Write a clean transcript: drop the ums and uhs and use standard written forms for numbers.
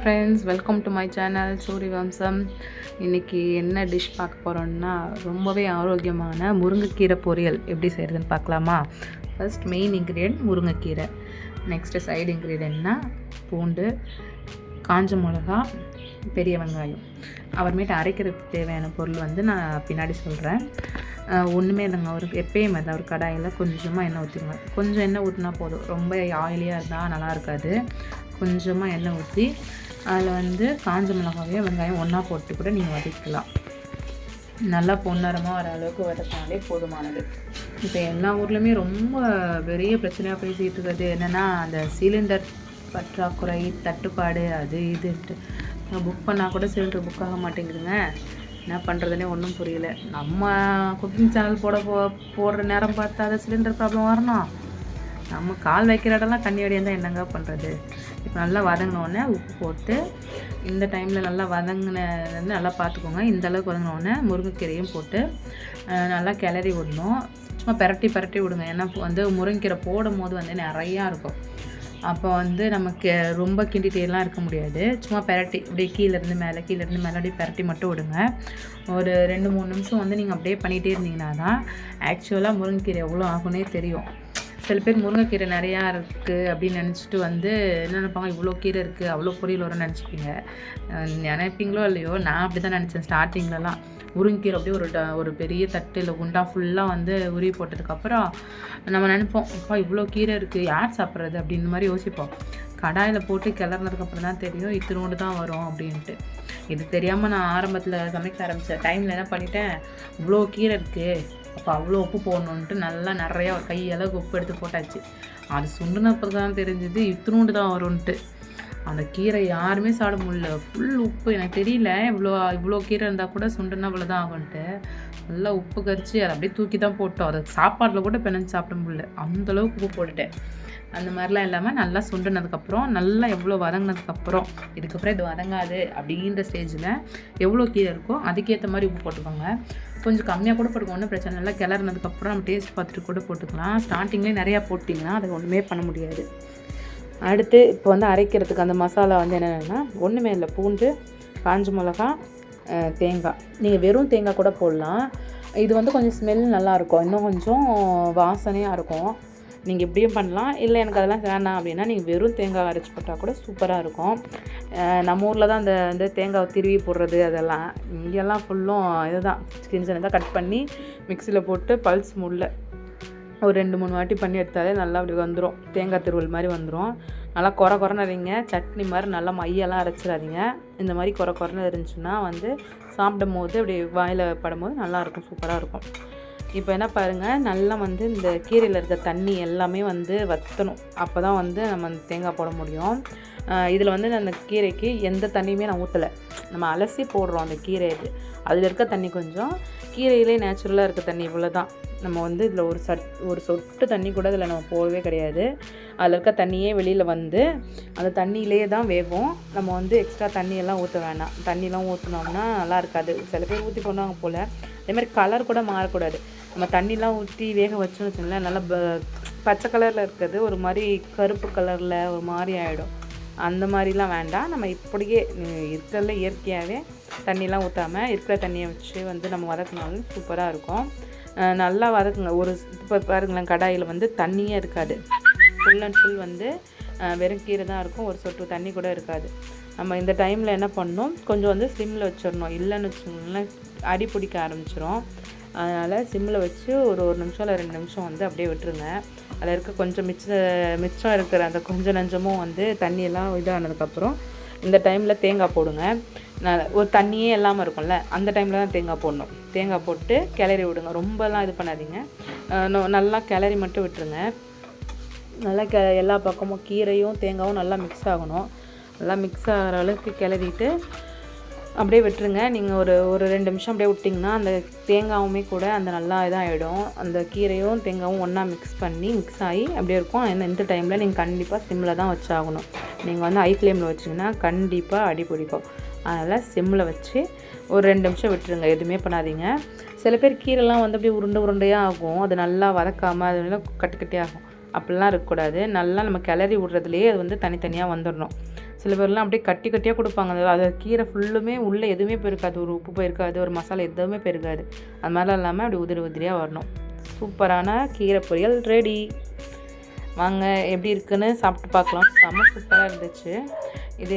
Friends, welcome to my channel சூரிய வம்சம். இன்றைக்கி என்ன டிஷ் பார்க்க போகிறோன்னா, ரொம்பவே ஆரோக்கியமான முருங்கைக்கீரை பொரியல் எப்படி செய்கிறதுன்னு பார்க்கலாமா? ஃபர்ஸ்ட் மெயின் இன்க்ரீடியன்ட் முருங்கைக்கீரை. நெக்ஸ்ட்டு சைடு இன்க்ரீடியன்ட்னா பூண்டு, காஞ்ச மிளகா, பெரிய வெங்காயம். அப்புறமேட்டு அரைக்கிறதுக்கு தேவையான பொருள் வந்து நான் பின்னாடி சொல்கிறேன். ஒன்றுமே இல்லைங்க, அவருக்கு எப்பயும் மாதிரி ஒரு கடாயில் கொஞ்சமாக எண்ணெய் ஊற்றிடுங்க. கொஞ்சம் எண்ணெய் ஊற்றினா போதும், ரொம்ப ஆயிலியாக இருந்தால் நல்லா இருக்காது. கொஞ்சமாக எண்ணெய் ஊற்றி அதில் வந்து காஞ்ச மிளகாவையும் வெங்காயம் ஒன்றா போட்டு கூட நீங்கள் வதக்கலாம். நல்லா பொன்னரமாக வர அளவுக்கு வதக்கினாலே போதுமானது. இப்போ எல்லா ஊர்லேயுமே ரொம்ப பெரிய பிரச்சனையாக பேசிகிட்டு இருக்கிறது என்னென்னா, அந்த சிலிண்டர் பற்றாக்குறை, தட்டுப்பாடு, அது இதுன்ட்டு புக் பண்ணால் கூட சிலிண்டர் புக் ஆக மாட்டேங்குதுங்க. என்ன பண்ணுறதுனே ஒன்றும் புரியல. நம்ம குக்கிங் சேனல் போடுற நேரம் பார்த்தா அதை சிலிண்டர் ப்ராப்ளம் வரணும். நம்ம கால் வைக்கிற இடம்லாம் தண்ணி வடியாக தான் என்னங்க பண்ணுறது. இப்போ நல்லா வதங்கினோடனே உப்பு போட்டு இந்த டைமில் நல்லா வதங்கினது நல்லா பார்த்துக்கோங்க. இந்த அளவுக்கு வதங்கினோடனே முருங்கைக்கீரையும் போட்டு நல்லா கிளறி விடணும். சும்மா பரட்டி விடுங்க. ஏன்னா வந்து முருங்கைக்கீரை போடும் போது வந்து நிறையா இருக்கும். அப்போ வந்து நமக்கு ரொம்ப கிண்டிகிட்டேலாம் இருக்க முடியாது. சும்மா பரட்டி அப்படியே கீழேருந்து மேலே அப்படியே பரட்டி மட்டும் விடுங்க. ஒரு 2-3 நிமிஷம் வந்து நீங்கள் அப்படியே பண்ணிகிட்டே இருந்தீங்கன்னா தான் ஆக்சுவலாக முருங்கைக்கீரை எவ்வளோ ஆகுனே தெரியும். சில பேர் முருங்கைக்கீரை நிறையா இருக்குது அப்படின்னு நினச்சிட்டு வந்து என்ன நினைப்பாங்க, இவ்வளோ கீரை இருக்குது அவ்வளோ பொரியல் வரும்னு நினச்சிப்பீங்க. நினைப்பீங்களோ இல்லையோ, நான் அப்படி தான் நினச்சேன் ஸ்டார்டிங்லலாம். முருங்கைக்கீரை அப்படியே ஒரு பெரிய தட்டு இல்லை குண்டா ஃபுல்லாக வந்து உருவி போட்டதுக்கப்புறம் நம்ம நினைப்போம், அப்பா இவ்வளோ கீரை இருக்குது யார் சாப்பிட்றது அப்படின்னு மாதிரி யோசிப்போம். கடாயில் போட்டு கிளறினதுக்கப்புறம் தான் தெரியும் இத்தினோடு தான் வரும் அப்படின்ட்டு. இது தெரியாமல் நான் ஆரம்பத்தில் சமைக்க ஆரம்பித்த டைமில் என்ன பண்ணிட்டேன், இவ்வளோ கீரை இருக்குது அப்போ அவ்வளோ உப்பு போடணுன்ட்டு நல்லா நிறையா ஒரு கையளவுக்கு உப்பு எடுத்து போட்டாச்சு. அது சுண்டுனப்போ தான் தெரிஞ்சுது இத்தினோண்டு தான் வரும்ன்ட்டு. அந்த கீரை யாருமே சாப்பிட முடியல, ஃபுல் உப்பு. எனக்கு தெரியல இவ்வளோ கீரை இருந்தால் கூட சுண்டுனா இவ்வளோ தான் ஆகும்ன்ட்டு. நல்லா உப்பு கரிச்சு அதை அப்படியே தூக்கி தான் போட்டோம். அதை சாப்பாட்டில் கூட பிணைஞ்சு சாப்பிட முடியல, அந்தளவுக்கு உப்பு போட்டுட்டேன். அந்த மாதிரிலாம் இல்லாமல் நல்லா சுண்டுனதுக்கப்புறம் நல்லா எவ்வளோ வதங்கினதுக்கப்புறம் இதுக்கப்புறம் இது வதங்காது அப்படின்ற ஸ்டேஜில் எவ்வளோ கீரை இருக்கோ அதுக்கேற்ற மாதிரி உப்பு போட்டுக்கோங்க. கொஞ்சம் கம்மியாக கூட போட்டுக்கோங்க, ஒன்றும் பிரச்சனை இல்லை. கிளறினதுக்கப்புறம் நம்ம டேஸ்ட் பார்த்துட்டு கூட போட்டுக்கலாம். ஸ்டார்டிங்லேயே நிறையா போட்டிங்கன்னா அதை ஒன்றுமே பண்ண முடியாது. அடுத்து இப்போ வந்து அரைக்கிறதுக்கு அந்த மசாலா வந்து என்னென்னா, ஒன்றுமே இல்லை, பூண்டு, காஞ்ச மிளகா, தேங்காய். நீங்கள் வெறும் தேங்காய் கூட போடலாம். இது வந்து கொஞ்சம் ஸ்மெல் நல்லாயிருக்கும், இன்னும் கொஞ்சம் வாசனையாக இருக்கும். நீங்கள் இப்படியும் பண்ணலாம். இல்லை எனக்கு அதெல்லாம் வேணாம் அப்படின்னா நீங்கள் வெறும் தேங்காய் அரைச்சி போட்டால் கூட சூப்பராக இருக்கும். நம்ம ஊரில் தான் அந்த தேங்காய் திருவி போடுறது அதெல்லாம். இங்கெல்லாம் ஃபுல்லும் இதுதான் சின்னதாக கட் பண்ணி மிக்சியில் போட்டு பல்ஸ் மூடில் ஒரு 2-3 வாட்டி பண்ணி எடுத்தாலே நல்லா அப்படி வந்துடும். தேங்காய் திருவல் மாதிரி வந்துடும். நல்லா குறைன்னு இருங்க. சட்னி மாதிரி நல்லா மையெல்லாம் அரைச்சிடாதீங்க. இந்த மாதிரி குறைன்னு இருந்துச்சுன்னா வந்து சாப்பிடும் போது அப்படி வாயில் படும்போது நல்லாயிருக்கும், சூப்பராக இருக்கும். இப்போ என்ன பாருங்கள், நல்லா வந்து இந்த கீரையில் இருக்க தண்ணி எல்லாமே வந்து வற்றணும். அப்போ தான் வந்து நம்ம அந்த தேங்காய் போட முடியும். இதில் வந்து அந்த கீரைக்கு எந்த தண்ணியுமே நான் ஊற்றலை. நம்ம அலசி போடுறோம் அந்த கீரை, அதில் இருக்க தண்ணி கொஞ்சம், கீரையிலே நேச்சுரலாக இருக்க தண்ணி இவ்வளோ தான். நம்ம வந்து இதில் ஒரு சொட்டு தண்ணி கூட இதில் நம்ம போடவே கிடையாது. அதில் இருக்க தண்ணியே வெளியில் வந்து அந்த தண்ணியிலே தான் வேகும். நம்ம வந்து எக்ஸ்ட்ரா தண்ணியெல்லாம் ஊற்ற வேணாம். தண்ணியெலாம் ஊற்றினோம்னா நல்லா இருக்காது. சில பேர் ஊற்றி போடுவாங்க போல். அதேமாதிரி கலர் கூட மாறக்கூடாது. நம்ம தண்ணிலாம் ஊற்றி வேக வச்சோன்னு வச்சுங்களேன், நல்லா பச்சை கலரில் இருக்கிறது ஒரு மாதிரி கருப்பு கலரில் ஒரு மாதிரி ஆகிடும். அந்த மாதிரிலாம் வேண்டாம். நம்ம இப்படியே இருக்கிறதுல இயற்கையாகவே தண்ணிலாம் ஊற்றாமல் இருக்கிற தண்ணியை வச்சு வந்து நம்ம வதக்கினாலும் சூப்பராக இருக்கும். நல்லா வதக்குங்க. இப்போ பாருங்களேன், கடாயில் வந்து தண்ணியே இருக்காது, ஃபுல் அண்ட் ஃபுல் வந்து வெறும் கீரை தான் இருக்கும். ஒரு சொட்டு தண்ணி கூட இருக்காது. நம்ம இந்த டைமில் என்ன பண்ணணும், கொஞ்சம் வந்து சிம்மில் வச்சிடணும். இல்லைன்னு வச்சுக்கோங்களேன் அடி பிடிக்க ஆரம்பிச்சிடும். அதனால் சிம்மில் வச்சு ஒரு நிமிஷம் இல்லை 2 நிமிஷம் வந்து அப்படியே விட்டுருங்க. அதில் இருக்க கொஞ்சம் மிச்சம் இருக்கிற அந்த கொஞ்சம் நஞ்சமும் வந்து தண்ணியெல்லாம் இதானதுக்கப்புறம் இந்த டைமில் தேங்காய் போடுங்க. ஒரு தண்ணியே இல்லாமல் இருக்கும்ல, அந்த டைமில் தான் தேங்காய் போடணும். தேங்காய் போட்டு கிளறி விடுங்க. ரொம்பலாம் இது பண்ணாதீங்க, நல்லா கிளறி மட்டும் விட்டுருங்க. நல்லா எல்லா பக்கமும் கீரையும் தேங்காயும் நல்லா மிக்ஸ் ஆகணும். நல்லா மிக்ஸ் ஆகிற அளவுக்கு கிளறிட்டு அப்படியே விட்டுருங்க. நீங்கள் ஒரு 2 நிமிஷம் அப்படியே விட்டிங்கன்னா அந்த தேங்காயுமே கூட அந்த நல்லா இதாகிடும். அந்த கீரையும் தேங்காயும் ஒன்றா மிக்ஸ் ஆகி அப்படியே இருக்கும். இந்த டைமில் நீங்கள் கண்டிப்பாக சிம்மில் தான் வச்சாகணும். நீங்கள் வந்து ஹை ஃப்ளேமில் வச்சிங்கன்னா கண்டிப்பாக அடி பிடிக்கும். அதனால் சிம்மில் வச்சு ஒரு 2 நிமிஷம் விட்டுருங்க, எதுவுமே பண்ணாதீங்க. சில பேர் கீரைலாம் வந்து அப்படியே உருண்டையாக ஆகும், அது நல்லா வதக்காமல் அது கட்டு கட்டியாகும். அப்படிலாம் இருக்கக்கூடாது. நல்லா நம்ம கிளறி விட்றதுலேயே அது வந்து தனித்தனியாக வந்துடணும். சில பேர்லாம் அப்படியே கட்டி கட்டியாக கொடுப்பாங்க. அது கீரை ஃபுல்லுமே உள்ளே எதுவுமே போயிருக்காது, ஒரு உப்பு போயிருக்காது, ஒரு மசாலா எதுவுமே போயிருக்காது. அது மாதிரிலாம் இல்லாமல் அப்படி உதிரி உதிரியாக வரணும். சூப்பரான கீரை பொரியல் ரெடி. வாங்க எப்படி இருக்குன்னு சாப்பிட்டு பார்க்கலாம். செம்ம சூப்பராக இருந்துச்சு இது.